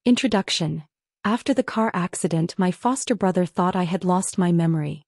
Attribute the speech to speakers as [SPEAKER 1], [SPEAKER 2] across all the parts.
[SPEAKER 1] Introduction. After the car accident, my foster brother thought I had lost my memory.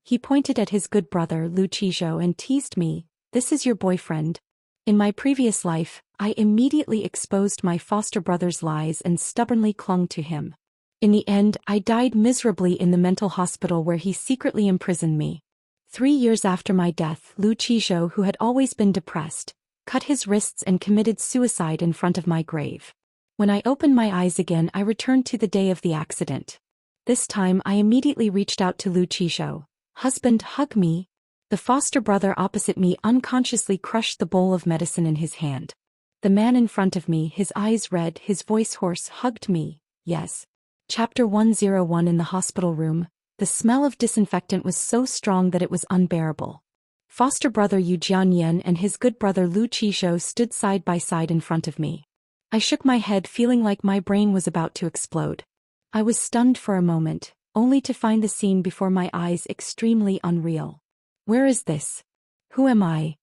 [SPEAKER 1] He pointed at his good brother Lu Qizhou and teased me, "This is your boyfriend." In my previous life, I immediately exposed my foster brother's lies and stubbornly clung to him. In the end, I died miserably in the mental hospital where he secretly imprisoned me. 3 years after my death, Lu Qizhou, who had always been depressed, cut his wrists and committed suicide in front of my grave. When I opened my eyes again, I returned to the day of the accident. This time I immediately reached out to Lu Qizhou. "Husband, hug me." The foster brother opposite me unconsciously crushed the bowl of medicine in his hand. The man in front of me, his eyes red, his voice hoarse, hugged me. Yes. Chapter 101. In the hospital room, the smell of disinfectant was so strong that it was unbearable. Foster brother Yu Jianyan and his good brother Lu Qizhou stood side by side in front of me. I shook my head, feeling like my brain was about to explode. I was stunned for a moment, only to find the scene before my eyes extremely unreal. Where is this? Who am I?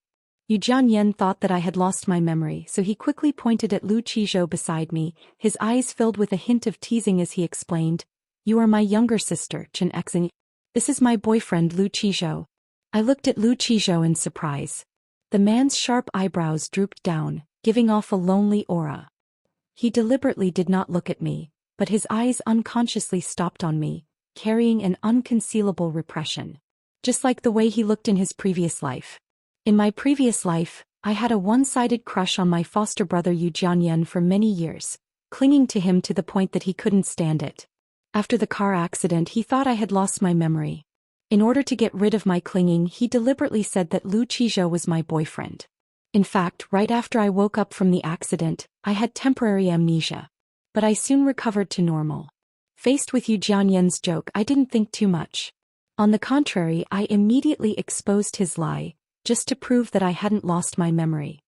[SPEAKER 1] Yu Jianyan thought that I had lost my memory, so he quickly pointed at Lu Qizhou beside me, his eyes filled with a hint of teasing as he explained, "You are my younger sister, Chen Exing. This is my boyfriend Lu Qizhou." I looked at Lu Qizhou in surprise. The man's sharp eyebrows drooped down, giving off a lonely aura. He deliberately did not look at me, but his eyes unconsciously stopped on me, carrying an unconcealable repression. Just like the way he looked in his previous life. In my previous life, I had a one-sided crush on my foster brother Yu Jianyan for many years, clinging to him to the point that he couldn't stand it. After the car accident, he thought I had lost my memory. In order to get rid of my clinging, he deliberately said that Lu Qizhou was my boyfriend. In fact, right after I woke up from the accident, I had temporary amnesia. But I soon recovered to normal. Faced with Yu Jianyan's joke, I didn't think too much. On the contrary, I immediately exposed his lie, just to prove that I hadn't lost my memory.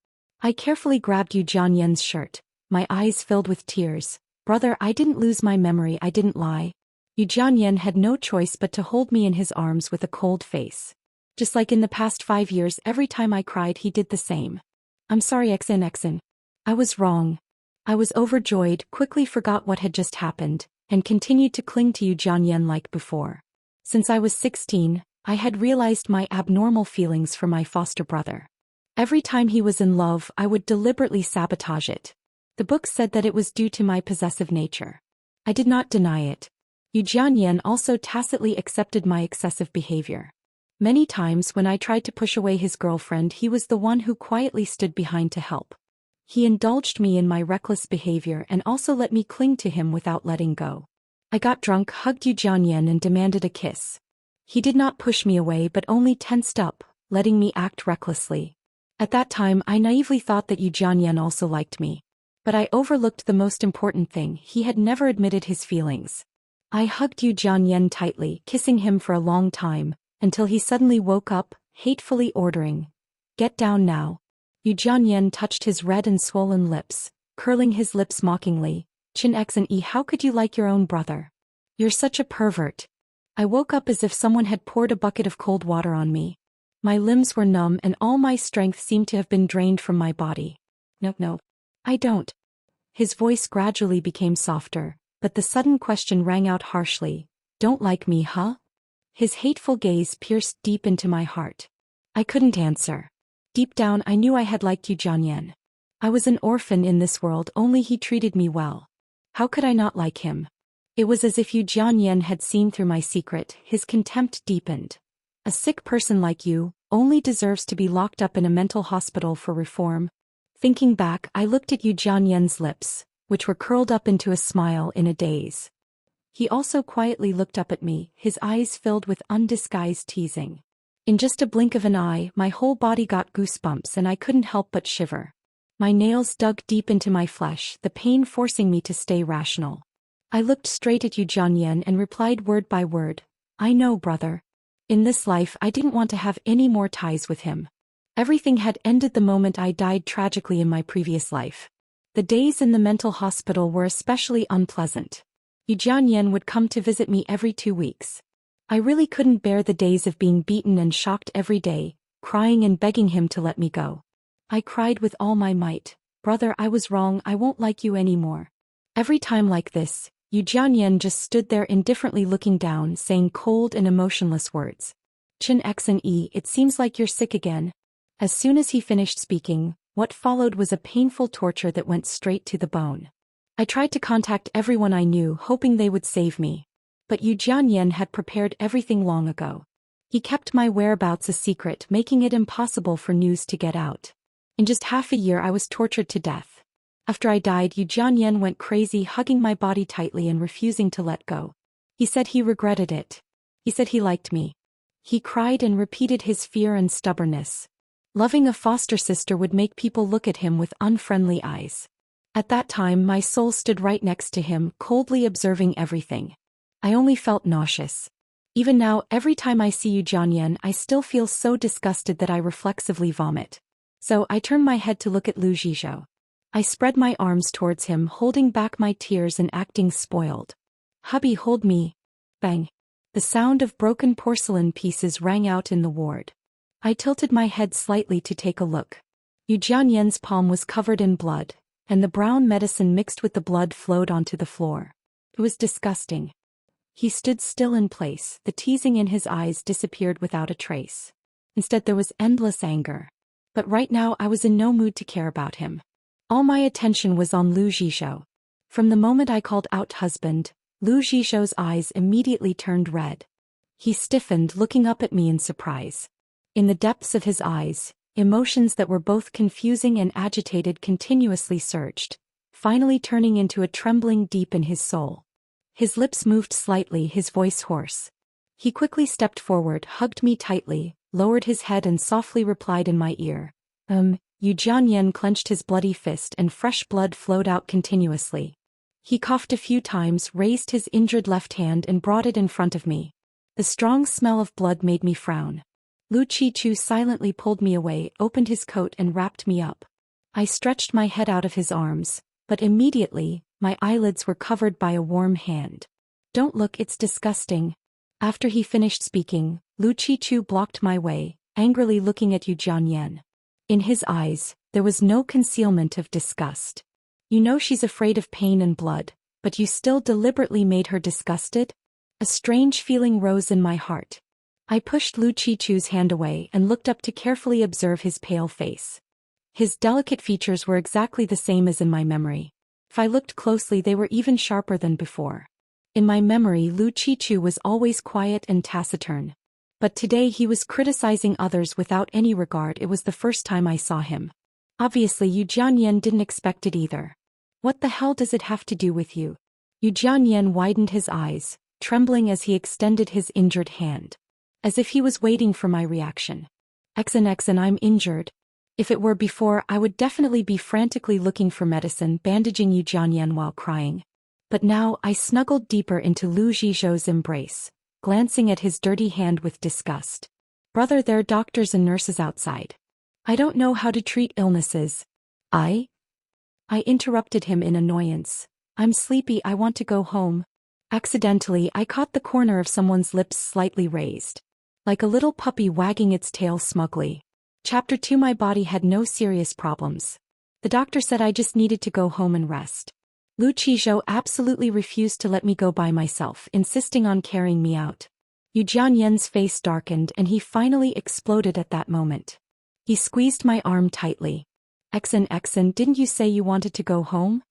[SPEAKER 1] I carefully grabbed Yu Jianyan's shirt, my eyes filled with tears. "Brother, I didn't lose my memory, I didn't lie." Yu Jianyan had no choice but to hold me in his arms with a cold face. Just like in the past 5 years, every time I cried he did the same. "I'm sorry Xen. I was wrong." I was overjoyed, quickly forgot what had just happened, and continued to cling to Yu Jianyan like before. Since I was 16, I had realized my abnormal feelings for my foster brother. Every time he was in love, I would deliberately sabotage it. The book said that it was due to my possessive nature. I did not deny it. Yu Jianyan also tacitly accepted my excessive behavior. Many times when I tried to push away his girlfriend, he was the one who quietly stood behind to help. He indulged me in my reckless behavior and also let me cling to him without letting go. I got drunk, hugged Yu Jianyan and demanded a kiss. He did not push me away but only tensed up, letting me act recklessly. At that time I naively thought that Yu Jianyan also liked me. But I overlooked the most important thing: he had never admitted his feelings. I hugged Yu Jianyan tightly, kissing him for a long time, until he suddenly woke up, hatefully ordering, "Get down now." Yu Jianyan touched his red and swollen lips, curling his lips mockingly. "Chen Xen, how could you like your own brother? You're such a pervert." I woke up as if someone had poured a bucket of cold water on me. My limbs were numb and all my strength seemed to have been drained from my body. No, I don't." His voice gradually became softer, but the sudden question rang out harshly. "Don't like me, huh?" His hateful gaze pierced deep into my heart. I couldn't answer. Deep down I knew I had liked Yu Jianyan. I was an orphan in this world, only he treated me well. How could I not like him? It was as if Yu Jianyan had seen through my secret, his contempt deepened. "A sick person like you only deserves to be locked up in a mental hospital for reform." Thinking back, I looked at Yu Jianyan's lips, which were curled up into a smile, in a daze. He also quietly looked up at me, his eyes filled with undisguised teasing. In just a blink of an eye, my whole body got goosebumps and I couldn't help but shiver. My nails dug deep into my flesh, the pain forcing me to stay rational. I looked straight at Yu Jianyan and replied word by word, "I know, brother. In this life I didn't want to have any more ties with him. Everything had ended the moment I died tragically in my previous life. The days in the mental hospital were especially unpleasant. Yu Jianyan would come to visit me every 2 weeks. I really couldn't bear the days of being beaten and shocked every day, crying and begging him to let me go. I cried with all my might, "Brother, I was wrong, I won't like you anymore." Every time like this, Yu Jianyan just stood there indifferently looking down, saying cold and emotionless words. Chen Xne, it seems like you're sick again. As soon as he finished speaking, what followed was a painful torture that went straight to the bone. I tried to contact everyone I knew, hoping they would save me. But Yu Jianyan had prepared everything long ago. He kept my whereabouts a secret, making it impossible for news to get out. In just half a year I was tortured to death. After I died, Yu Jianyan went crazy, hugging my body tightly and refusing to let go. He said he regretted it. He said he liked me. He cried and repeated his fear and stubbornness. Loving a foster sister would make people look at him with unfriendly eyes. At that time my soul stood right next to him, coldly observing everything. I only felt nauseous. Even now, every time I see Yu Jianyan, I still feel so disgusted that I reflexively vomit. So I turn my head to look at Lu Zhizhou. I spread my arms towards him, holding back my tears and acting spoiled. "Hubby, hold me." Bang. The sound of broken porcelain pieces rang out in the ward. I tilted my head slightly to take a look. Yu Jianyan's palm was covered in blood, and the brown medicine mixed with the blood flowed onto the floor. It was disgusting. He stood still in place, the teasing in his eyes disappeared without a trace. Instead there was endless anger. But right now I was in no mood to care about him. All my attention was on Lu Zhizhou. From the moment I called out husband, Lu Zhizhou's eyes immediately turned red. He stiffened, looking up at me in surprise. In the depths of his eyes, emotions that were both confusing and agitated continuously surged, finally turning into a trembling deep in his soul. His lips moved slightly, his voice hoarse. He quickly stepped forward, hugged me tightly, lowered his head and softly replied in my ear. Yu Jianyan clenched his bloody fist and fresh blood flowed out continuously. He coughed a few times, raised his injured left hand and brought it in front of me. The strong smell of blood made me frown. Lu Qichu silently pulled me away, opened his coat and wrapped me up. I stretched my head out of his arms, but immediately, my eyelids were covered by a warm hand. "Don't look, it's disgusting." After he finished speaking, Lu Qichu blocked my way, angrily looking at Yu Jianyan. In his eyes, there was no concealment of disgust. "You know she's afraid of pain and blood, but you still deliberately made her disgusted?" A strange feeling rose in my heart. I pushed Lu Qichu's hand away and looked up to carefully observe his pale face. His delicate features were exactly the same as in my memory. If I looked closely, they were even sharper than before. In my memory, Lu Qichu was always quiet and taciturn. But today he was criticizing others without any regard. It was the first time I saw him. Obviously Yu Jianyan didn't expect it either. "What the hell does it have to do with you?" Yu Jianyan widened his eyes, trembling as he extended his injured hand. As if he was waiting for my reaction. "XNXN, I'm injured." If it were before, I would definitely be frantically looking for medicine, bandaging Yu Jianyan while crying. But now I snuggled deeper into Lu Zhizhou's embrace, glancing at his dirty hand with disgust. "Brother, there are doctors and nurses outside. I don't know how to treat illnesses." I interrupted him in annoyance. "I'm sleepy, I want to go home." Accidentally, I caught the corner of someone's lips slightly raised. Like a little puppy wagging its tail smugly. Chapter 2. My body had no serious problems. The doctor said I just needed to go home and rest. Lu Zhizhou absolutely refused to let me go by myself, insisting on carrying me out. Yu Jianyan's face darkened and he finally exploded at that moment. He squeezed my arm tightly. XNXN, didn't you say you wanted to go home?"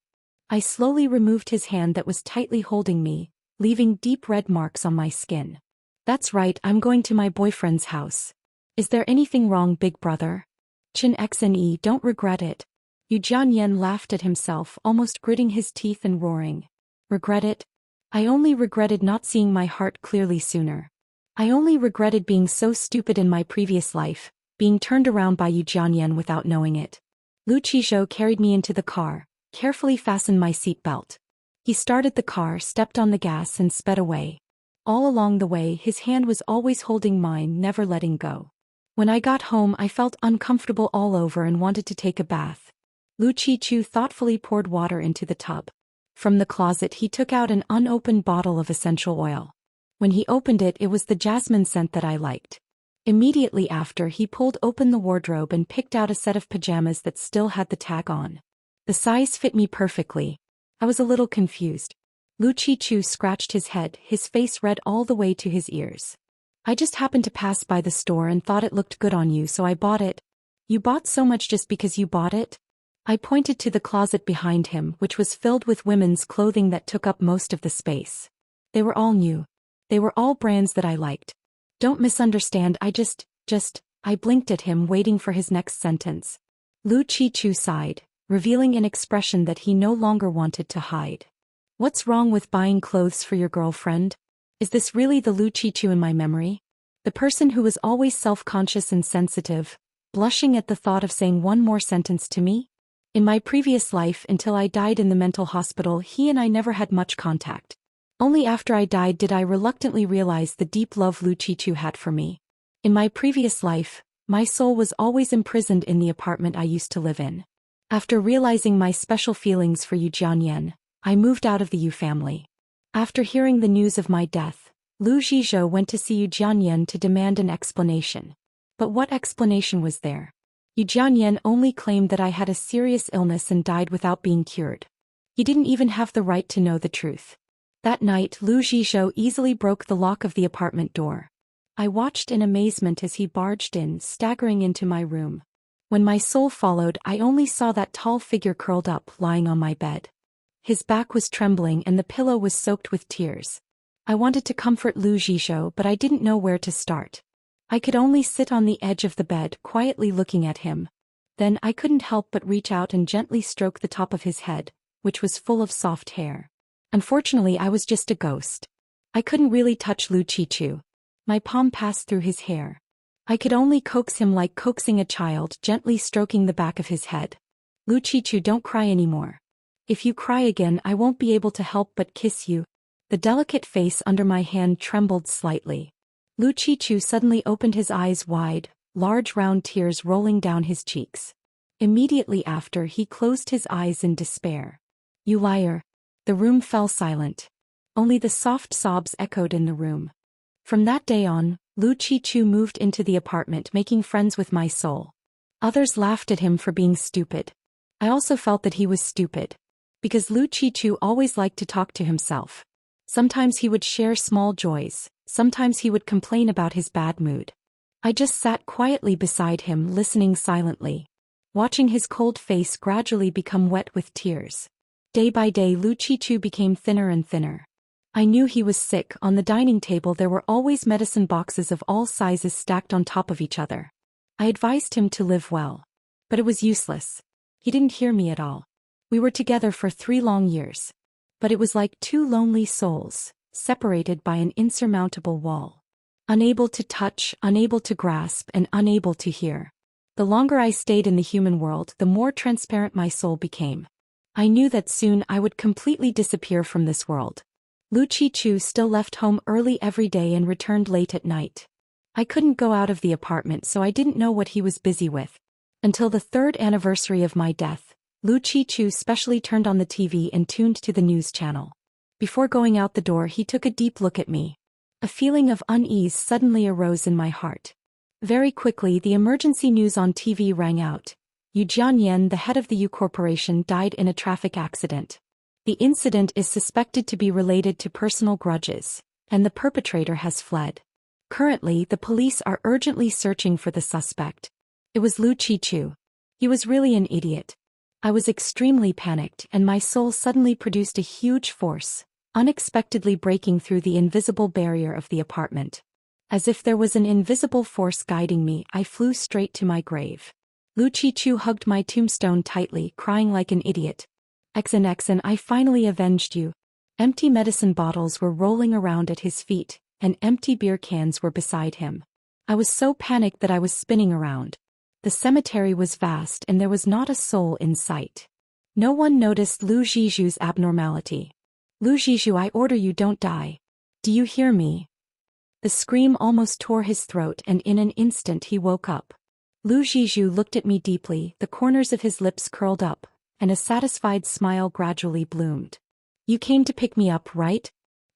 [SPEAKER 1] I slowly removed his hand that was tightly holding me, leaving deep red marks on my skin. "That's right, I'm going to my boyfriend's house." "Is there anything wrong, big brother?" "Chen Xne, don't regret it." Yu Jianyan laughed at himself, almost gritting his teeth and roaring. "Regret it? I only regretted not seeing my heart clearly sooner. I only regretted being so stupid in my previous life, being turned around by Yu Jianyan without knowing it." Lu Zhizhou carried me into the car, carefully fastened my seat belt. He started the car, stepped on the gas and sped away. All along the way his hand was always holding mine, never letting go. When I got home I felt uncomfortable all over and wanted to take a bath. Lu Qichu thoughtfully poured water into the tub. From the closet he took out an unopened bottle of essential oil. When he opened it, it was the jasmine scent that I liked. Immediately after, he pulled open the wardrobe and picked out a set of pajamas that still had the tag on. The size fit me perfectly. I was a little confused. Lu Qichu scratched his head, his face red all the way to his ears. I just happened to pass by the store and thought it looked good on you, so I bought it. You bought so much just because you bought it? I pointed to the closet behind him, which was filled with women's clothing that took up most of the space. They were all new. They were all brands that I liked. Don't misunderstand, I blinked at him, waiting for his next sentence. Lu Qichu sighed, revealing an expression that he no longer wanted to hide. What's wrong with buying clothes for your girlfriend? Is this really the Lu Qichu in my memory? The person who was always self-conscious and sensitive, blushing at the thought of saying one more sentence to me? In my previous life, until I died in the mental hospital, he and I never had much contact. Only after I died did I reluctantly realize the deep love Lu Qichu had for me. In my previous life, my soul was always imprisoned in the apartment I used to live in. After realizing my special feelings for Yu Jianyan, I moved out of the Yu family. After hearing the news of my death, Lu Zhizhou went to see Yu Jianyan to demand an explanation. But what explanation was there? Yu Jianyan only claimed that I had a serious illness and died without being cured. He didn't even have the right to know the truth. That night, Lu Zhizhou easily broke the lock of the apartment door. I watched in amazement as he barged in, staggering into my room. When my soul followed, I only saw that tall figure curled up, lying on my bed. His back was trembling and the pillow was soaked with tears. I wanted to comfort Lu Zhizhou, but I didn't know where to start. I could only sit on the edge of the bed, quietly looking at him. Then I couldn't help but reach out and gently stroke the top of his head, which was full of soft hair. Unfortunately, I was just a ghost. I couldn't really touch Lu Qichu. My palm passed through his hair. I could only coax him like coaxing a child, gently stroking the back of his head. Lu Qichu, don't cry anymore. If you cry again, I won't be able to help but kiss you. The delicate face under my hand trembled slightly. Lu Qichu suddenly opened his eyes wide, large round tears rolling down his cheeks. Immediately after, he closed his eyes in despair. You liar. The room fell silent. Only the soft sobs echoed in the room. From that day on, Lu Qichu moved into the apartment, making friends with my soul. Others laughed at him for being stupid. I also felt that he was stupid. Because Lu Qichu always liked to talk to himself. Sometimes he would share small joys, sometimes he would complain about his bad mood. I just sat quietly beside him, listening silently, watching his cold face gradually become wet with tears. Day by day, Lu Qichu became thinner and thinner. I knew he was sick. On the dining table there were always medicine boxes of all sizes stacked on top of each other. I advised him to live well. But it was useless. He didn't hear me at all. We were together for 3 long years. But it was like 2 lonely souls, separated by an insurmountable wall. Unable to touch, unable to grasp, and unable to hear. The longer I stayed in the human world, the more transparent my soul became. I knew that soon I would completely disappear from this world. Lu Qichu still left home early every day and returned late at night. I couldn't go out of the apartment, so I didn't know what he was busy with. Until the 3rd anniversary of my death, Lu Qichu specially turned on the TV and tuned to the news channel. Before going out the door, he took a deep look at me. A feeling of unease suddenly arose in my heart. Very quickly, the emergency news on TV rang out. Yu Jianyan, the head of the Yu Corporation, died in a traffic accident. The incident is suspected to be related to personal grudges, and the perpetrator has fled. Currently, the police are urgently searching for the suspect. It was Lu Qichu. He was really an idiot. I was extremely panicked, and my soul suddenly produced a huge force, unexpectedly breaking through the invisible barrier of the apartment. As if there was an invisible force guiding me, I flew straight to my grave. Lu Qichu hugged my tombstone tightly, crying like an idiot. XNXN, I finally avenged you. Empty medicine bottles were rolling around at his feet, and empty beer cans were beside him. I was so panicked that I was spinning around. The cemetery was vast and there was not a soul in sight. No one noticed Lu Zhizhou's abnormality. Lu Zhizhou, I order you, don't die. Do you hear me? The scream almost tore his throat, and in an instant he woke up. Lu Zhizhou looked at me deeply, the corners of his lips curled up, and a satisfied smile gradually bloomed. You came to pick me up, right?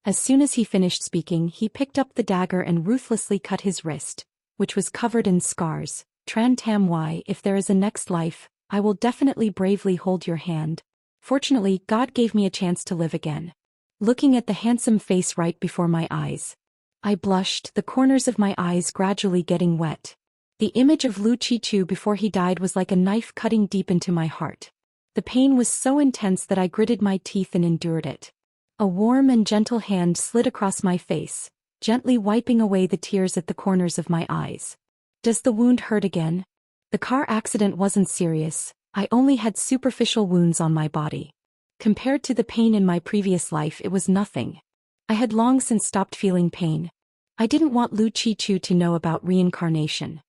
[SPEAKER 1] As soon as he finished speaking, he picked up the dagger and ruthlessly cut his wrist, which was covered in scars. Tran Tam Wai, if there is a next life, I will definitely bravely hold your hand. Fortunately, God gave me a chance to live again. Looking at the handsome face right before my eyes, I blushed, the corners of my eyes gradually getting wet. The image of Lu Qichu before he died was like a knife cutting deep into my heart. The pain was so intense that I gritted my teeth and endured it. A warm and gentle hand slid across my face, gently wiping away the tears at the corners of my eyes. Does the wound hurt again? The car accident wasn't serious, I only had superficial wounds on my body. Compared to the pain in my previous life, it was nothing. I had long since stopped feeling pain. I didn't want Lu Qichu to know about reincarnation.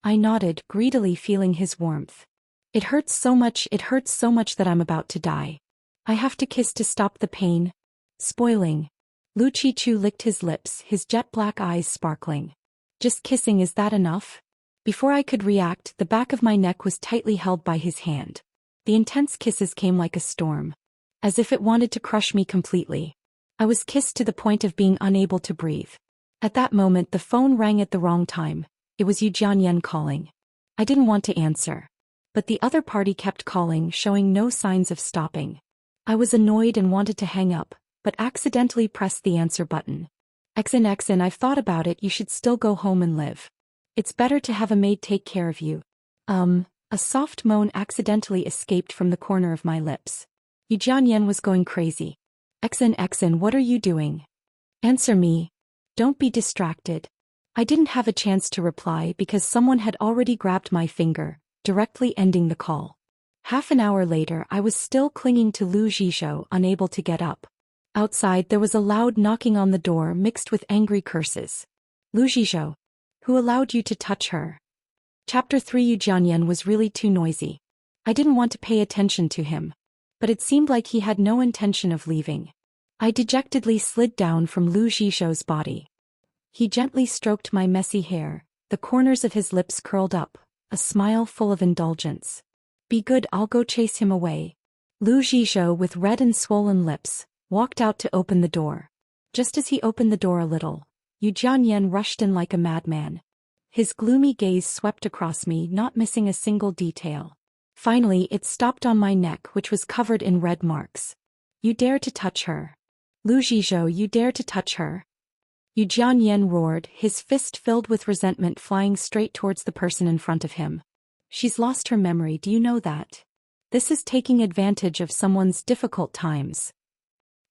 [SPEAKER 1] I nodded, greedily feeling his warmth. It hurts so much that I'm about to die. I have to kiss to stop the pain. Spoiling. Lu Qichu licked his lips, his jet-black eyes sparkling. Just kissing, is that enough? Before I could react, the back of my neck was tightly held by his hand. The intense kisses came like a storm, as if it wanted to crush me completely. I was kissed to the point of being unable to breathe. At that moment, the phone rang at the wrong time. It was Yu Jianyan calling. I didn't want to answer, but the other party kept calling, showing no signs of stopping. I was annoyed and wanted to hang up, but accidentally pressed the answer button. XN, I've thought about it, you should still go home and live. It's better to have a maid take care of you. A soft moan accidentally escaped from the corner of my lips. Yu Jianyan was going crazy. XN, what are you doing? Answer me. Don't be distracted. I didn't have a chance to reply because someone had already grabbed my finger, directly ending the call. Half an hour later, I was still clinging to Lu Jizhou, unable to get up. Outside, there was a loud knocking on the door mixed with angry curses. Lu Jizhou. Who allowed you to touch her? Chapter 3. Yu Jianyan was really too noisy. I didn't want to pay attention to him, but it seemed like he had no intention of leaving. I dejectedly slid down from Lu Jizhou's body. He gently stroked my messy hair, the corners of his lips curled up, a smile full of indulgence. Be good, I'll go chase him away. Lu Jizhou, with red and swollen lips, walked out to open the door. Just as he opened the door a little, Yu Jianyan rushed in like a madman. His gloomy gaze swept across me, not missing a single detail. Finally, it stopped on my neck, which was covered in red marks. You dare to touch her. Lu Jizhou, you dare to touch her. Yu Jianyan roared, his fist filled with resentment flying straight towards the person in front of him. She's lost her memory, do you know that? This is taking advantage of someone's difficult times.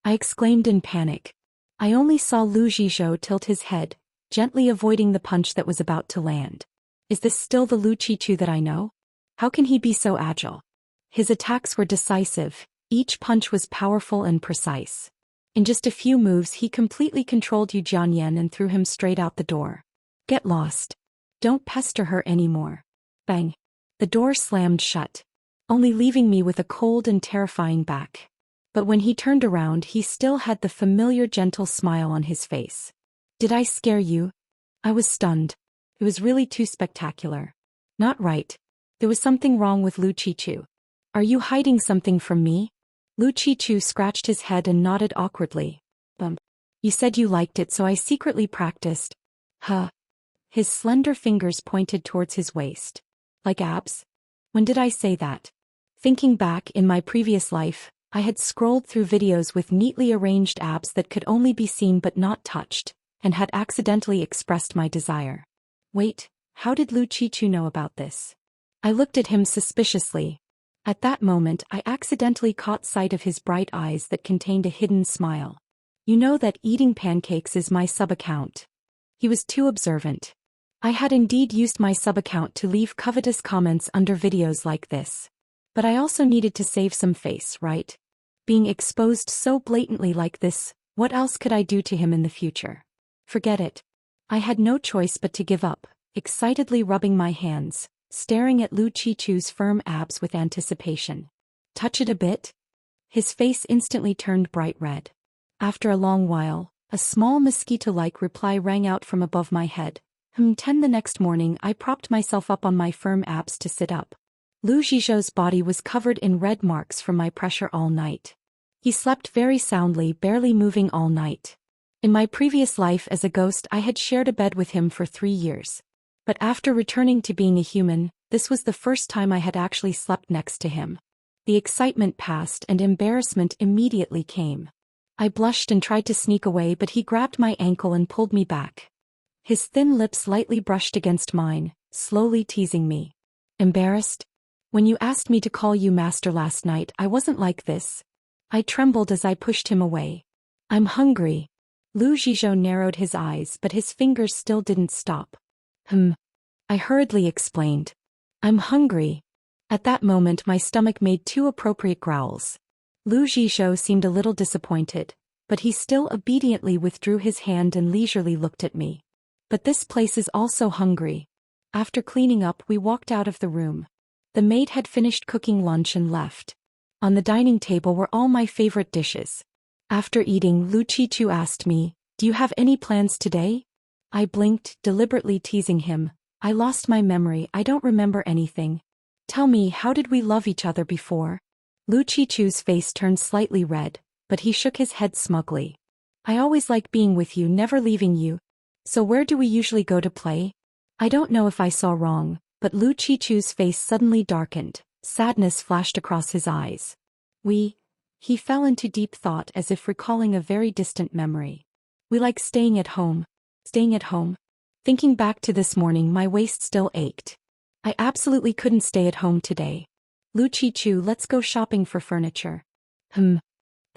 [SPEAKER 1] I exclaimed in panic. I only saw Lu Jizhou tilt his head, gently avoiding the punch that was about to land. Is this still the Lu Qichu that I know? How can he be so agile? His attacks were decisive, each punch was powerful and precise. In just a few moves he completely controlled Yu Jianyan and threw him straight out the door. Get lost. Don't pester her anymore. Bang. The door slammed shut, only leaving me with a cold and terrifying back. But when he turned around, he still had the familiar gentle smile on his face. Did I scare you? I was stunned. It was really too spectacular. Not right. There was something wrong with Lu Qichu. Are you hiding something from me? Lu Qichu scratched his head and nodded awkwardly. You said you liked it, so I secretly practiced. Huh. His slender fingers pointed towards his waist. Like abs? When did I say that? Thinking back, in my previous life, I had scrolled through videos with neatly arranged abs that could only be seen but not touched, and had accidentally expressed my desire. Wait, how did Lu Qichu know about this? I looked at him suspiciously. At that moment, I accidentally caught sight of his bright eyes that contained a hidden smile. You know that eating pancakes is my sub-account. He was too observant. I had indeed used my sub-account to leave covetous comments under videos like this. But I also needed to save some face, right? Being exposed so blatantly like this, what else could I do to him in the future? Forget it. I had no choice but to give up, excitedly rubbing my hands, staring at Lu Qichu's firm abs with anticipation. Touch it a bit? His face instantly turned bright red. After a long while, a small mosquito-like reply rang out from above my head. 10 The next morning I propped myself up on my firm abs to sit up. Lu Jizhou's body was covered in red marks from my pressure all night. He slept very soundly, barely moving all night. In my previous life as a ghost I had shared a bed with him for 3 years. But after returning to being a human, this was the first time I had actually slept next to him. The excitement passed and embarrassment immediately came. I blushed and tried to sneak away, but he grabbed my ankle and pulled me back. His thin lips lightly brushed against mine, slowly teasing me. Embarrassed? When you asked me to call you master last night, I wasn't like this. I trembled as I pushed him away. I'm hungry. Lu Zhizhou narrowed his eyes, but his fingers still didn't stop. I hurriedly explained. I'm hungry. At that moment my stomach made two appropriate growls. Lu Zhizhou seemed a little disappointed, but he still obediently withdrew his hand and leisurely looked at me. But this place is also hungry. After cleaning up, we walked out of the room. The maid had finished cooking lunch and left. On the dining table were all my favorite dishes. After eating, Lu Qichu asked me, "Do you have any plans today?" I blinked, deliberately teasing him. I lost my memory, I don't remember anything. Tell me, how did we love each other before? Lu Qichu's face turned slightly red, but he shook his head smugly. I always like being with you, never leaving you. So where do we usually go to play? I don't know if I saw wrong, but Lu Qichu's face suddenly darkened. Sadness flashed across his eyes. He fell into deep thought as if recalling a very distant memory. We like staying at home. Staying at home? Thinking back to this morning, my waist still ached. I absolutely couldn't stay at home today. Lu Qichu, let's go shopping for furniture. The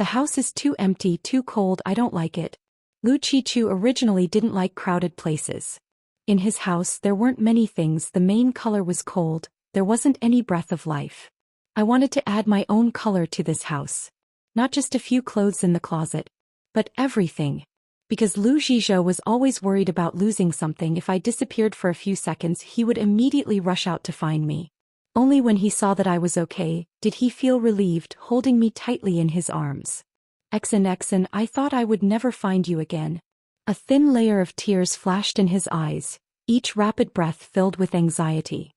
[SPEAKER 1] house is too empty, too cold, I don't like it. Lu Qichu originally didn't like crowded places. In his house there weren't many things, the main color was cold, there wasn't any breath of life. I wanted to add my own color to this house. Not just a few clothes in the closet, but everything. Because Lu Zhizhou was always worried about losing something. If I disappeared for a few seconds, he would immediately rush out to find me. Only when he saw that I was okay, did he feel relieved, holding me tightly in his arms. Exen, I thought I would never find you again. A thin layer of tears flashed in his eyes, each rapid breath filled with anxiety.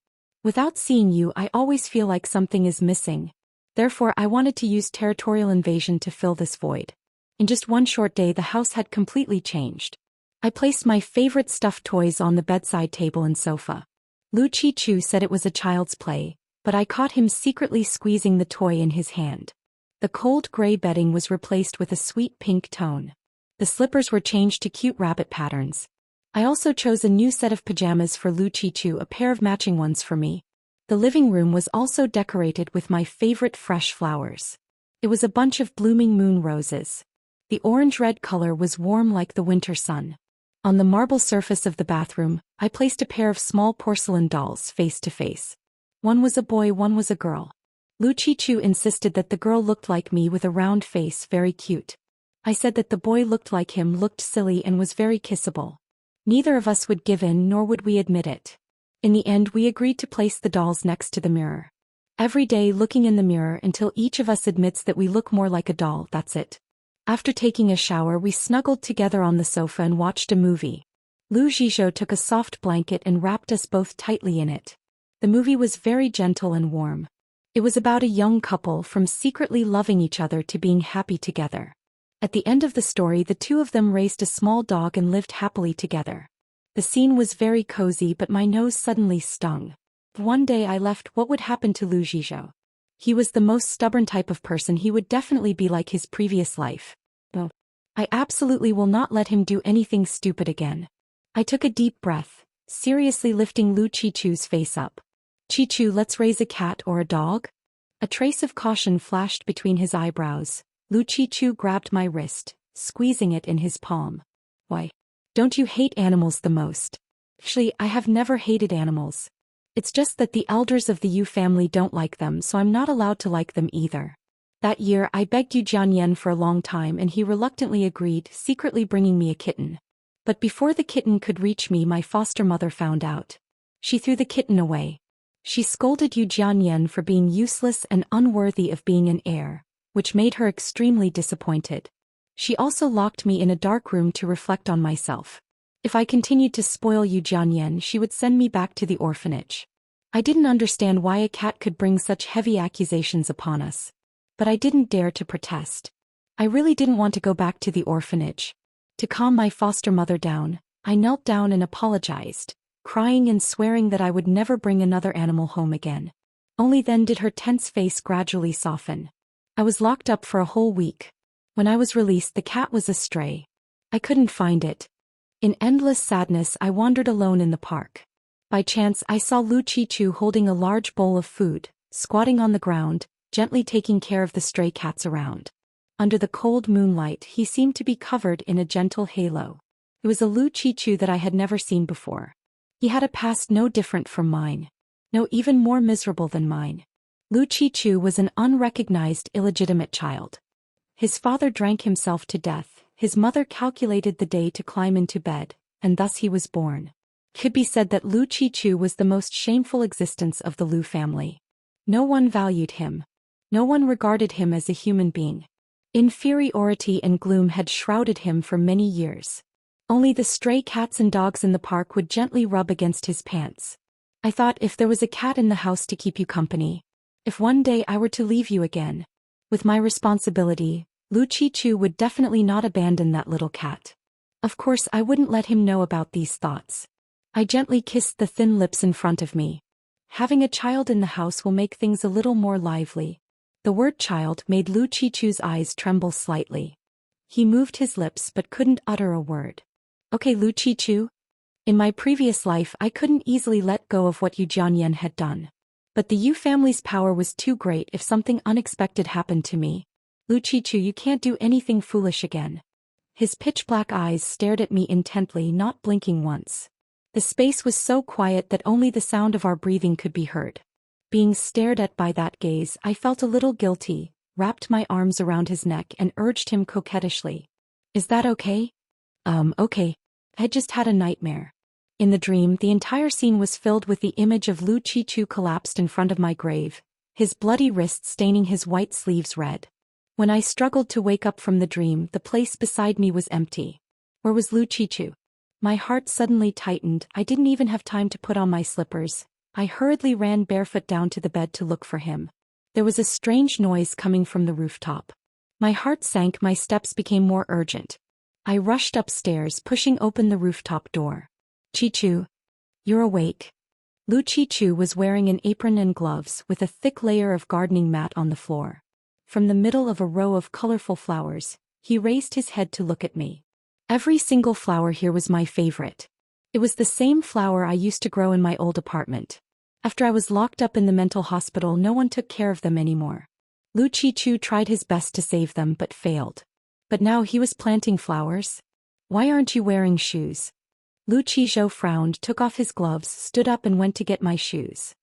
[SPEAKER 1] Without seeing you, I always feel like something is missing. Therefore, I wanted to use territorial invasion to fill this void. In just one short day, the house had completely changed. I placed my favorite stuffed toys on the bedside table and sofa. Lu Qichu said it was a child's play, but I caught him secretly squeezing the toy in his hand. The cold gray bedding was replaced with a sweet pink tone. The slippers were changed to cute rabbit patterns. I also chose a new set of pajamas for Lu Qichu, a pair of matching ones for me. The living room was also decorated with my favorite fresh flowers. It was a bunch of blooming moon roses. The orange-red color was warm like the winter sun. On the marble surface of the bathroom, I placed a pair of small porcelain dolls face to face. One was a boy, one was a girl. Lu Qichu insisted that the girl looked like me with a round face, very cute. I said that the boy looked like him, looked silly and was very kissable. Neither of us would give in, nor would we admit it. In the end, we agreed to place the dolls next to the mirror. Every day looking in the mirror until each of us admits that we look more like a doll, that's it. After taking a shower, we snuggled together on the sofa and watched a movie. Lu Zhizhou took a soft blanket and wrapped us both tightly in it. The movie was very gentle and warm. It was about a young couple from secretly loving each other to being happy together. At the end of the story, the two of them raised a small dog and lived happily together. The scene was very cozy, but my nose suddenly stung. One day I left. What would happen to Lu Zhizhou? He was the most stubborn type of person. He would definitely be like his previous life. No. I absolutely will not let him do anything stupid again. I took a deep breath, seriously lifting Lu Qichu's face up. Qichu, let's raise a cat or a dog? A trace of caution flashed between his eyebrows. Lu Qichu grabbed my wrist, squeezing it in his palm. Why? Don't you hate animals the most? Actually, I have never hated animals. It's just that the elders of the Yu family don't like them, so I'm not allowed to like them either. That year, I begged Yu Jianyan for a long time and he reluctantly agreed, secretly bringing me a kitten. But before the kitten could reach me, my foster mother found out. She threw the kitten away. She scolded Yu Jianyan for being useless and unworthy of being an heir, which made her extremely disappointed. She also locked me in a dark room to reflect on myself. If I continued to spoil Yu Jianyan, she would send me back to the orphanage. I didn't understand why a cat could bring such heavy accusations upon us. But I didn't dare to protest. I really didn't want to go back to the orphanage. To calm my foster mother down, I knelt down and apologized, crying and swearing that I would never bring another animal home again. Only then did her tense face gradually soften. I was locked up for a whole week. When I was released, the cat was astray. I couldn't find it. In endless sadness, I wandered alone in the park. By chance, I saw Lu Qichu holding a large bowl of food, squatting on the ground, gently taking care of the stray cats around. Under the cold moonlight, he seemed to be covered in a gentle halo. It was a Lu Qichu that I had never seen before. He had a past no different from mine. No, even more miserable than mine. Lu Qichu was an unrecognized illegitimate child. His father drank himself to death, his mother calculated the day to climb into bed, and thus he was born. Could be said that Lu Qichu was the most shameful existence of the Lu family. No one valued him. No one regarded him as a human being. Inferiority and gloom had shrouded him for many years. Only the stray cats and dogs in the park would gently rub against his pants. I thought, if there was a cat in the house to keep you company. If one day I were to leave you again. With my responsibility, Lu Qichu would definitely not abandon that little cat. Of course, I wouldn't let him know about these thoughts. I gently kissed the thin lips in front of me. Having a child in the house will make things a little more lively. The word child made Lu Qichu's eyes tremble slightly. He moved his lips but couldn't utter a word. Okay, Lu Qichu? In my previous life, I couldn't easily let go of what Yu Jianyan had done. But the Yu family's power was too great if something unexpected happened to me. Lu Qichu, you can't do anything foolish again. His pitch-black eyes stared at me intently, not blinking once. The space was so quiet that only the sound of our breathing could be heard. Being stared at by that gaze, I felt a little guilty, wrapped my arms around his neck and urged him coquettishly. Is that okay? Okay. I had just had a nightmare. In the dream, the entire scene was filled with the image of Lu Qichu collapsed in front of my grave, his bloody wrist staining his white sleeves red. When I struggled to wake up from the dream, the place beside me was empty. Where was Lu Qichu? My heart suddenly tightened. I didn't even have time to put on my slippers. I hurriedly ran barefoot down to the bed to look for him. There was a strange noise coming from the rooftop. My heart sank, my steps became more urgent. I rushed upstairs, pushing open the rooftop door. Qichu, you're awake. Lu Qichu was wearing an apron and gloves with a thick layer of gardening mat on the floor. From the middle of a row of colorful flowers, he raised his head to look at me. Every single flower here was my favorite. It was the same flower I used to grow in my old apartment. After I was locked up in the mental hospital, no one took care of them anymore. Lu Qichu tried his best to save them but failed. But now he was planting flowers? Why aren't you wearing shoes? Lu Qichu frowned, took off his gloves, stood up and went to get my shoes.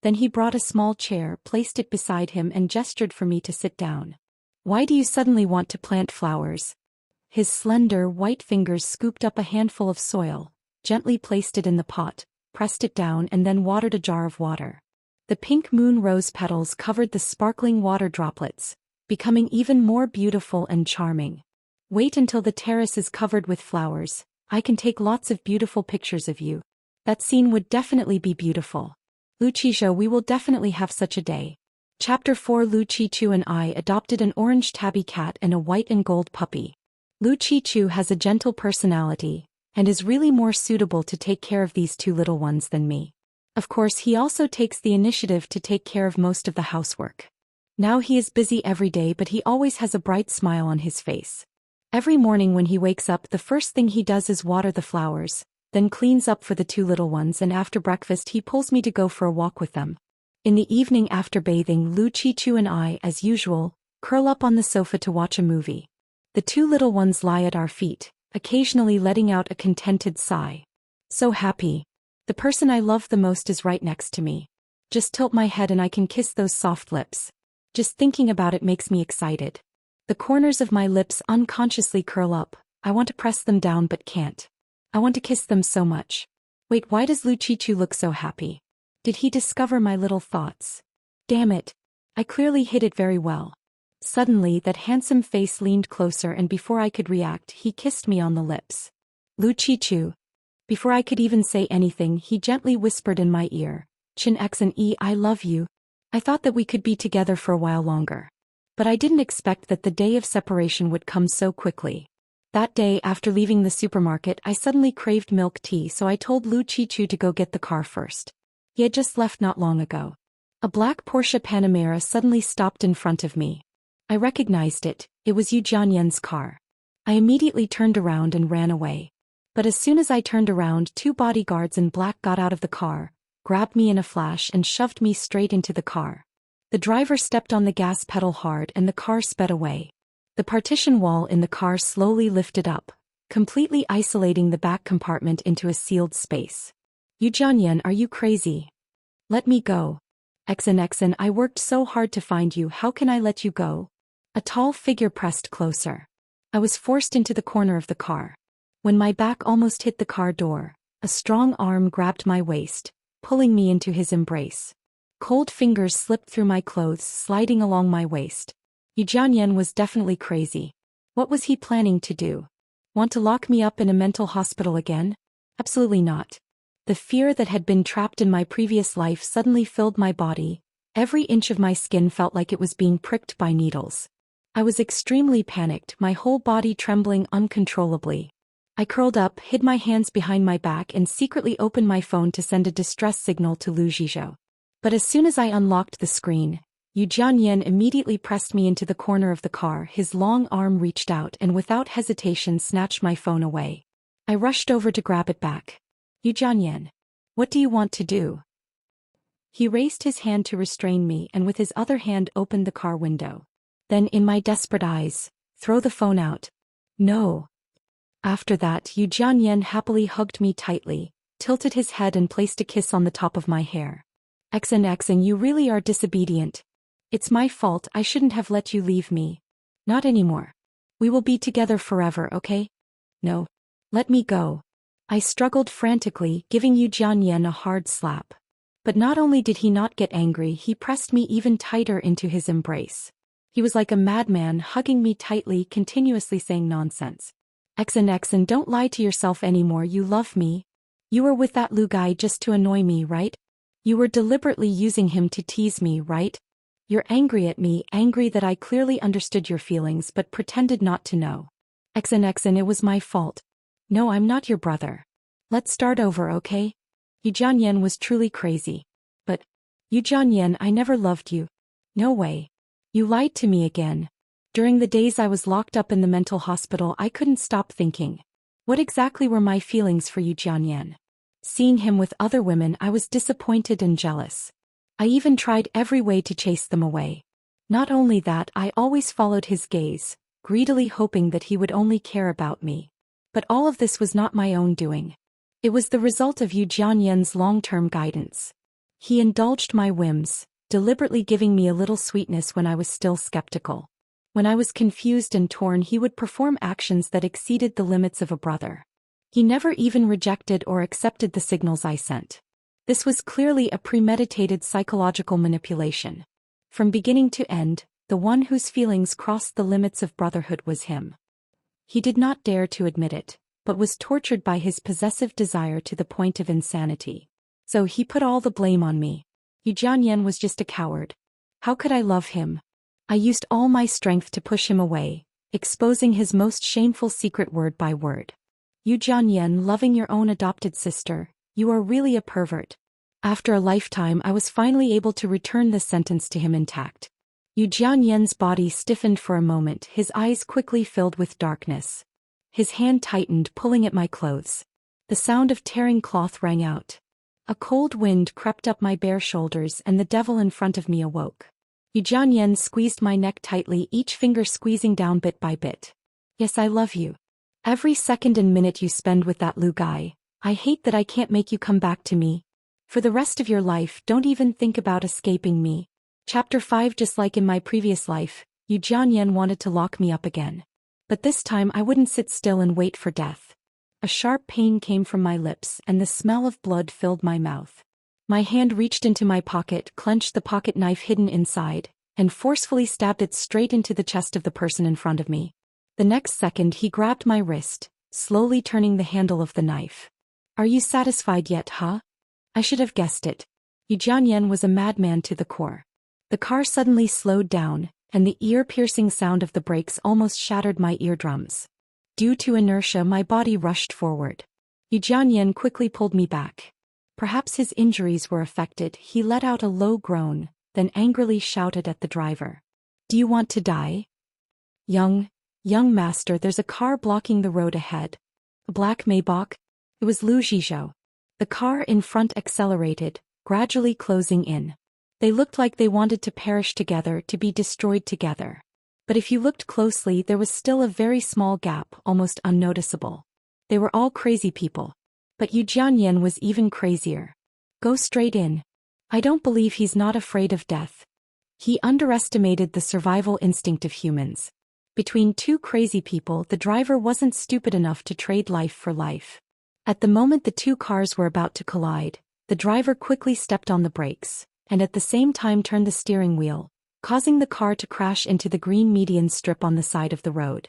[SPEAKER 1] Then he brought a small chair, placed it beside him and gestured for me to sit down. Why do you suddenly want to plant flowers? His slender, white fingers scooped up a handful of soil, gently placed it in the pot, pressed it down and then watered a jar of water. The pink moon rose petals covered the sparkling water droplets, becoming even more beautiful and charming. Wait until the terrace is covered with flowers. I can take lots of beautiful pictures of you. That scene would definitely be beautiful. Lu Qichu, we will definitely have such a day. Chapter 4 Lu Qichu and I adopted an orange tabby cat and a white and gold puppy. Lu Qichu has a gentle personality, and is really more suitable to take care of these two little ones than me. Of course, he also takes the initiative to take care of most of the housework. Now he is busy every day, but he always has a bright smile on his face. Every morning when he wakes up, the first thing he does is water the flowers, then cleans up for the two little ones, and after breakfast he pulls me to go for a walk with them. In the evening after bathing, Lu Qichu and I, as usual, curl up on the sofa to watch a movie. The two little ones lie at our feet, occasionally letting out a contented sigh. So happy. The person I love the most is right next to me. Just tilt my head and I can kiss those soft lips. Just thinking about it makes me excited. The corners of my lips unconsciously curl up. I want to press them down but can't. I want to kiss them so much. Wait, why does Lu Qichu look so happy? Did he discover my little thoughts? Damn it. I clearly hid it very well. Suddenly, that handsome face leaned closer and before I could react, he kissed me on the lips. Lu Qichu. Before I could even say anything, he gently whispered in my ear, Chin X and E, I love you. I thought that we could be together for a while longer. But I didn't expect that the day of separation would come so quickly. That day, after leaving the supermarket, I suddenly craved milk tea, so I told Lu Qichu to go get the car first. He had just left not long ago. A black Porsche Panamera suddenly stopped in front of me. I recognized it. It was Yu Jianyan's car. I immediately turned around and ran away. But as soon as I turned around, two bodyguards in black got out of the car, grabbed me in a flash and shoved me straight into the car. The driver stepped on the gas pedal hard and the car sped away. The partition wall in the car slowly lifted up, completely isolating the back compartment into a sealed space. Yu Jianyan, are you crazy? Let me go. XNXN, I worked so hard to find you, how can I let you go? A tall figure pressed closer. I was forced into the corner of the car. When my back almost hit the car door, a strong arm grabbed my waist, pulling me into his embrace. Cold fingers slipped through my clothes, sliding along my waist. Yu Jianyan was definitely crazy. What was he planning to do? Want to lock me up in a mental hospital again? Absolutely not. The fear that had been trapped in my previous life suddenly filled my body. Every inch of my skin felt like it was being pricked by needles. I was extremely panicked, my whole body trembling uncontrollably. I curled up, hid my hands behind my back and secretly opened my phone to send a distress signal to Lu Zhizhou. But as soon as I unlocked the screen, Yu Jianyan immediately pressed me into the corner of the car. His long arm reached out and without hesitation snatched my phone away. I rushed over to grab it back. Yu Jianyan, what do you want to do? He raised his hand to restrain me and with his other hand opened the car window. Then in my desperate eyes, throw the phone out. No. After that, Yu Jianyan happily hugged me tightly, tilted his head and placed a kiss on the top of my hair. XNXN, you really are disobedient. It's my fault, I shouldn't have let you leave me. Not anymore. We will be together forever, okay? No. Let me go. I struggled frantically, giving Yu Jianyan a hard slap. But not only did he not get angry, he pressed me even tighter into his embrace. He was like a madman, hugging me tightly, continuously saying nonsense. XNXN, don't lie to yourself anymore, you love me. You were with that Lu guy just to annoy me, right? You were deliberately using him to tease me, right? You're angry at me, angry that I clearly understood your feelings but pretended not to know. XNXN, it was my fault. No, I'm not your brother. Let's start over, okay? Yu Jianyan was truly crazy. But, Yu Jianyan, I never loved you. No way. You lied to me again. During the days I was locked up in the mental hospital, I couldn't stop thinking. What exactly were my feelings for Yu Jianyan? Seeing him with other women, I was disappointed and jealous. I even tried every way to chase them away. Not only that, I always followed his gaze, greedily hoping that he would only care about me. But all of this was not my own doing. It was the result of Yu Jianyan's long-term guidance. He indulged my whims, deliberately giving me a little sweetness when I was still skeptical. When I was confused and torn, he would perform actions that exceeded the limits of a brother. He never even rejected or accepted the signals I sent. This was clearly a premeditated psychological manipulation. From beginning to end, the one whose feelings crossed the limits of brotherhood was him. He did not dare to admit it, but was tortured by his possessive desire to the point of insanity. So he put all the blame on me. Yu Jianyan was just a coward. How could I love him? I used all my strength to push him away, exposing his most shameful secret word by word. Yu Jianyan, loving your own adopted sister, you are really a pervert. After a lifetime, I was finally able to return this sentence to him intact. Yu Jianyan's body stiffened for a moment, his eyes quickly filled with darkness. His hand tightened, pulling at my clothes. The sound of tearing cloth rang out. A cold wind crept up my bare shoulders and the devil in front of me awoke. Yu Jianyan squeezed my neck tightly, each finger squeezing down bit by bit. Yes, I love you. Every second and minute you spend with that Lu guy. I hate that I can't make you come back to me. For the rest of your life, don't even think about escaping me. Chapter 5. Just like in my previous life, Yu Jianyan wanted to lock me up again. But this time I wouldn't sit still and wait for death. A sharp pain came from my lips and the smell of blood filled my mouth. My hand reached into my pocket, clenched the pocket knife hidden inside, and forcefully stabbed it straight into the chest of the person in front of me. The next second he grabbed my wrist, slowly turning the handle of the knife. Are you satisfied yet, huh? I should have guessed it. Yu Jianyan was a madman to the core. The car suddenly slowed down, and the ear-piercing sound of the brakes almost shattered my eardrums. Due to inertia, my body rushed forward. Yu Jianyan quickly pulled me back. Perhaps his injuries were affected. He let out a low groan, then angrily shouted at the driver. Do you want to die? Young master, there's a car blocking the road ahead. A black Maybach? It was Lu Jizhou. The car in front accelerated, gradually closing in. They looked like they wanted to perish together, to be destroyed together. But if you looked closely, there was still a very small gap, almost unnoticeable. They were all crazy people. But Yu Jianyan was even crazier. Go straight in. I don't believe he's not afraid of death. He underestimated the survival instinct of humans. Between two crazy people, the driver wasn't stupid enough to trade life for life. At the moment the two cars were about to collide, the driver quickly stepped on the brakes, and at the same time turned the steering wheel, causing the car to crash into the green median strip on the side of the road.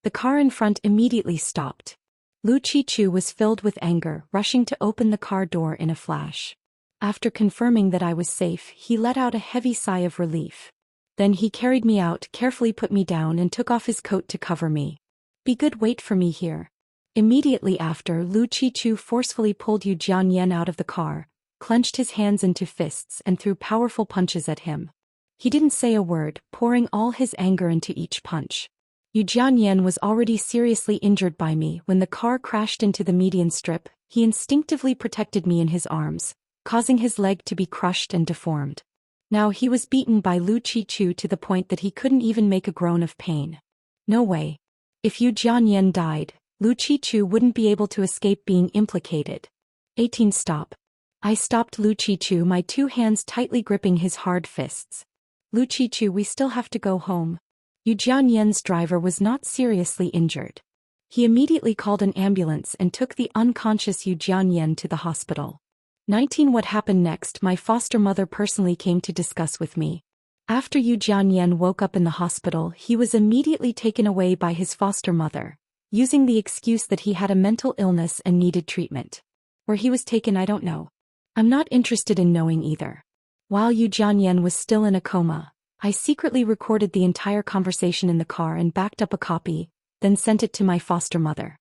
[SPEAKER 1] The car in front immediately stopped. Lu Qichu was filled with anger, rushing to open the car door in a flash. After confirming that I was safe, he let out a heavy sigh of relief. Then he carried me out, carefully put me down and took off his coat to cover me. Be good, wait for me here. Immediately after, Lu Qichu forcefully pulled Yu Jianyan out of the car, clenched his hands into fists and threw powerful punches at him. He didn't say a word, pouring all his anger into each punch. Yu Jianyan was already seriously injured by me. When the car crashed into the median strip, he instinctively protected me in his arms, causing his leg to be crushed and deformed. Now he was beaten by Lu Qichu to the point that he couldn't even make a groan of pain. No way. If Yu Jianyan died, Lu Qichu wouldn't be able to escape being implicated. 18 Stop. I stopped Lu Qichu, my two hands tightly gripping his hard fists. Lu Qichu, we still have to go home. Yu Jianyan's driver was not seriously injured. He immediately called an ambulance and took the unconscious Yu Jianyan to the hospital. 19 What happened next, my foster mother personally came to discuss with me. After Yu Jianyan woke up in the hospital, he was immediately taken away by his foster mother, using the excuse that he had a mental illness and needed treatment. Where he was taken, I don't know. I'm not interested in knowing either. While Yu Jianyan was still in a coma, I secretly recorded the entire conversation in the car and backed up a copy, then sent it to my foster mother.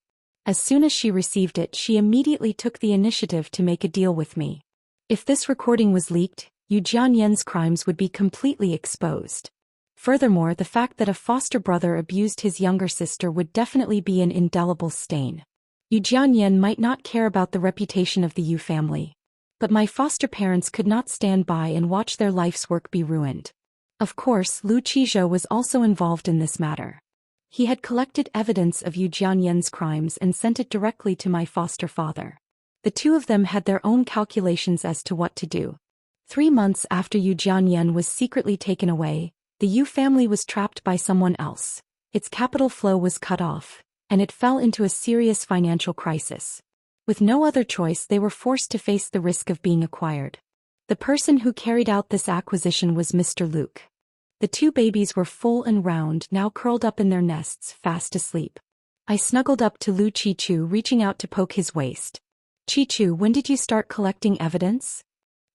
[SPEAKER 1] As soon as she received it, she immediately took the initiative to make a deal with me. If this recording was leaked, Yu Jianyan's crimes would be completely exposed. Furthermore, the fact that a foster brother abused his younger sister would definitely be an indelible stain. Yu Jianyan might not care about the reputation of the Yu family, but my foster parents could not stand by and watch their life's work be ruined. Of course, Lu Qizhou was also involved in this matter. He had collected evidence of Yu Jianyan's crimes and sent it directly to my foster father. The two of them had their own calculations as to what to do. 3 months after Yu Jianyan was secretly taken away, the Yu family was trapped by someone else. Its capital flow was cut off, and it fell into a serious financial crisis. With no other choice, they were forced to face the risk of being acquired. The person who carried out this acquisition was Mr. Luke. The two babies were full and round, now curled up in their nests, fast asleep. I snuggled up to Lu Qichu, reaching out to poke his waist. Qichu, when did you start collecting evidence?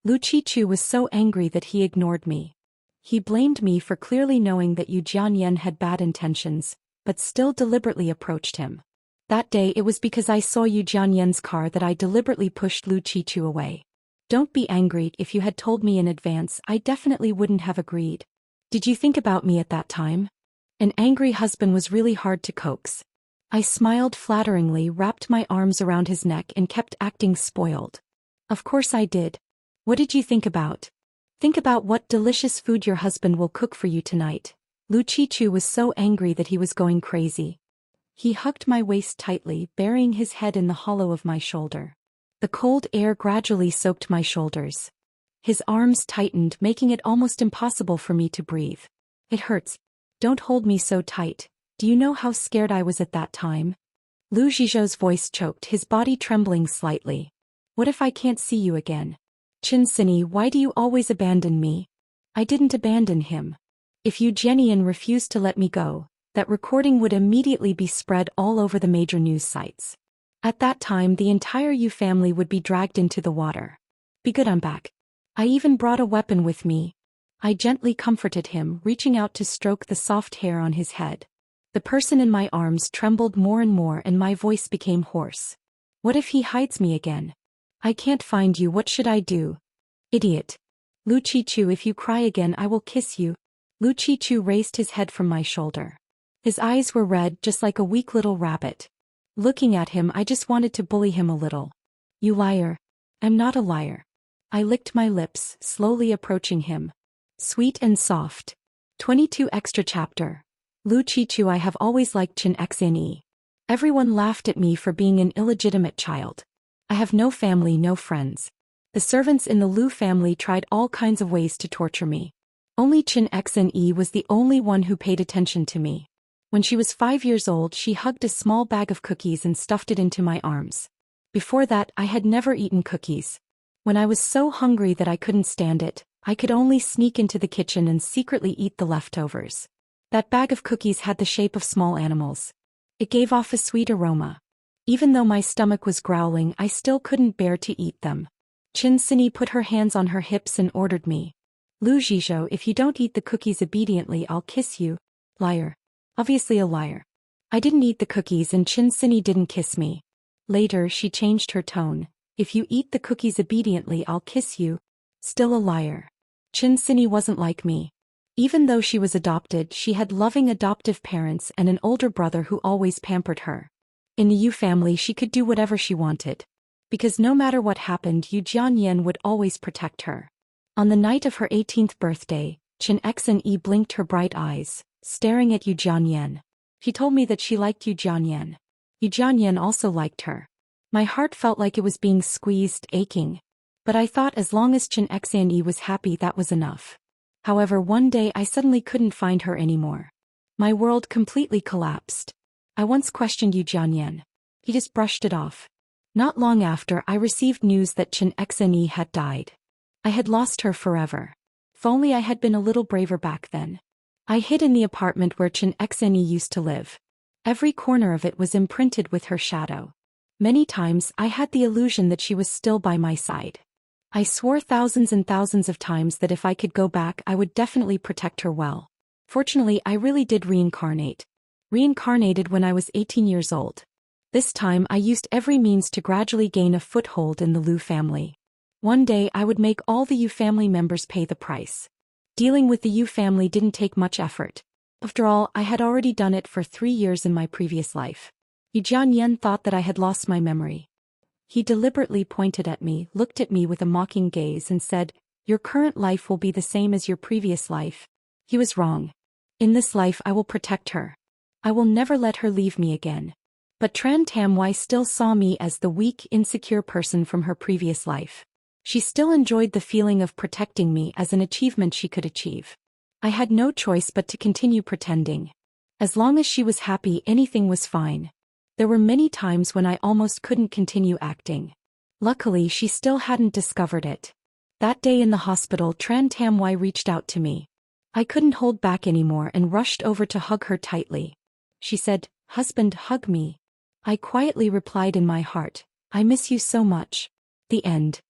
[SPEAKER 1] Lu Qichu was so angry that he ignored me. He blamed me for clearly knowing that Yu Jianyan had bad intentions, but still deliberately approached him. That day it was because I saw Yu Jianyan's car that I deliberately pushed Lu Qichu away. Don't be angry. If you had told me in advance, I definitely wouldn't have agreed. Did you think about me at that time? An angry husband was really hard to coax. I smiled flatteringly, wrapped my arms around his neck and kept acting spoiled. Of course I did. What did you think about? Think about what delicious food your husband will cook for you tonight. Lu Qichu was so angry that he was going crazy. He hugged my waist tightly, burying his head in the hollow of my shoulder. The cold air gradually soaked my shoulders. His arms tightened, making it almost impossible for me to breathe. It hurts. Don't hold me so tight. Do you know how scared I was at that time? Lu Jizhou's voice choked, his body trembling slightly. What if I can't see you again? Qin Sini, why do you always abandon me? I didn't abandon him. If Yu Jianyan refused to let me go, that recording would immediately be spread all over the major news sites. At that time, the entire Yu family would be dragged into the water. Be good, I'm back. I even brought a weapon with me. I gently comforted him, reaching out to stroke the soft hair on his head. The person in my arms trembled more and more and my voice became hoarse. What if he hides me again? I can't find you, what should I do? Idiot. Lu Qichu, if you cry again I will kiss you. Lu Qichu raised his head from my shoulder. His eyes were red just like a weak little rabbit. Looking at him I just wanted to bully him a little. You liar. I'm not a liar. I licked my lips, slowly approaching him. Sweet and soft. 22 Extra Chapter. Lu Qichu, I have always liked Chen Xne. Everyone laughed at me for being an illegitimate child. I have no family, no friends. The servants in the Lu family tried all kinds of ways to torture me. Only Chen Xne was the only one who paid attention to me. When she was 5 years old, she hugged a small bag of cookies and stuffed it into my arms. Before that, I had never eaten cookies. When I was so hungry that I couldn't stand it, I could only sneak into the kitchen and secretly eat the leftovers. That bag of cookies had the shape of small animals. It gave off a sweet aroma. Even though my stomach was growling, I still couldn't bear to eat them. Chen Xne put her hands on her hips and ordered me. Lu Zhizhou, if you don't eat the cookies obediently, I'll kiss you. Liar. Obviously a liar. I didn't eat the cookies and Chen Xne didn't kiss me. Later, she changed her tone. If you eat the cookies obediently, I'll kiss you. Still a liar. Chen Xne wasn't like me. Even though she was adopted, she had loving adoptive parents and an older brother who always pampered her. In the Yu family, she could do whatever she wanted. Because no matter what happened, Yu Jianyan would always protect her. On the night of her 18th birthday, Chen Xne blinked her bright eyes, staring at Yu Jianyan. She told me that she liked Yu Jianyan. Yu Jianyan also liked her. My heart felt like it was being squeezed, aching. But I thought as long as Chen Xne was happy, that was enough. However, one day I suddenly couldn't find her anymore. My world completely collapsed. I once questioned Yu Jianyan. He just brushed it off. Not long after, I received news that Chen Xne had died. I had lost her forever. If only I had been a little braver back then. I hid in the apartment where Chen Xne used to live. Every corner of it was imprinted with her shadow. Many times I had the illusion that she was still by my side. I swore thousands and thousands of times that if I could go back I would definitely protect her well. Fortunately, I really did reincarnate. Reincarnated when I was 18 years old. This time I used every means to gradually gain a foothold in the Lu family. One day I would make all the Yu family members pay the price. Dealing with the Yu family didn't take much effort. After all, I had already done it for 3 years in my previous life. Yu Jianyan thought that I had lost my memory. He deliberately pointed at me, looked at me with a mocking gaze and said, "Your current life will be the same as your previous life." He was wrong. In this life I will protect her. I will never let her leave me again. But Tran Tamwai still saw me as the weak, insecure person from her previous life. She still enjoyed the feeling of protecting me as an achievement she could achieve. I had no choice but to continue pretending. As long as she was happy, anything was fine. There were many times when I almost couldn't continue acting. Luckily, she still hadn't discovered it. That day in the hospital, Tran Tamwai reached out to me. I couldn't hold back anymore and rushed over to hug her tightly. She said, "Husband, hug me." I quietly replied in my heart, "I miss you so much." The end.